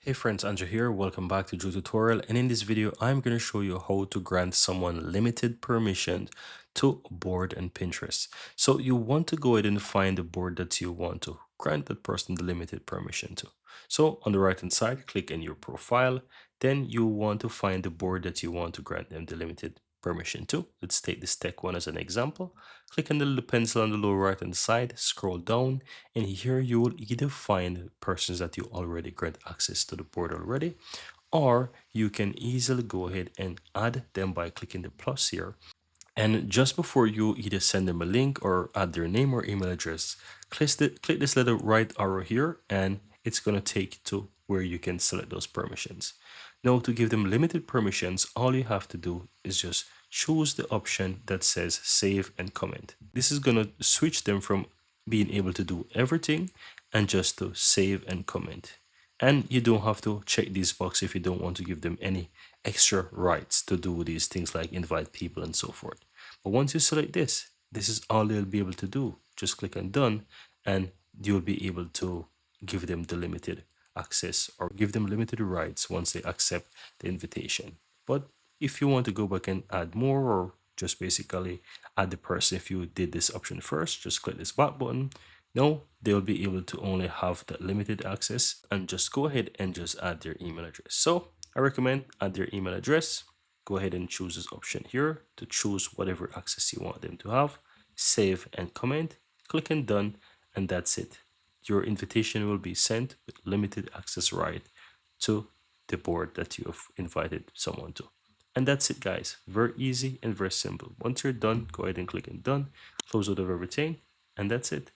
Hey friends, Andrew here. Welcome back to Drew Tutorial. And in this video, I'm going to show you how to grant someone limited permission to board and Pinterest. So you want to go ahead and find the board that you want to grant that person the limited permission to. So on the right hand side, click in your profile. Then you want to find the board that you want to grant them the limited permission to. Let's take this tech one as an example. Click on the little pencil on the lower right hand side, scroll down, and here you will either find persons that you already grant access to the board already, or you can easily go ahead and add them by clicking the plus here. And just before you either send them a link or add their name or email address, click this little right arrow here, and it's going to take you to where you can select those permissions. Now, to give them limited permissions, all you have to do is just choose the option that says save and comment. This is going to switch them from being able to do everything and just to save and comment. And you don't have to check this box if you don't want to give them any extra rights to do these things like invite people and so forth. But once you select this is all they'll be able to do. Just click on done and you'll be able to give them the limited access or give them limited rights once they accept the invitation. But if you want to go back and add more or just basically add the person, if you did this option first, just click this back button. No, they'll be able to only have that limited access, and just go ahead and just add their email address. So I recommend add their email address. Go ahead and choose this option here to choose whatever access you want them to have. Save and comment, click and done, and that's it. Your invitation will be sent with limited access right to the board that you have invited someone to. And that's it, guys. Very easy and very simple. Once you're done, go ahead and click and done, close out of everything, and that's it.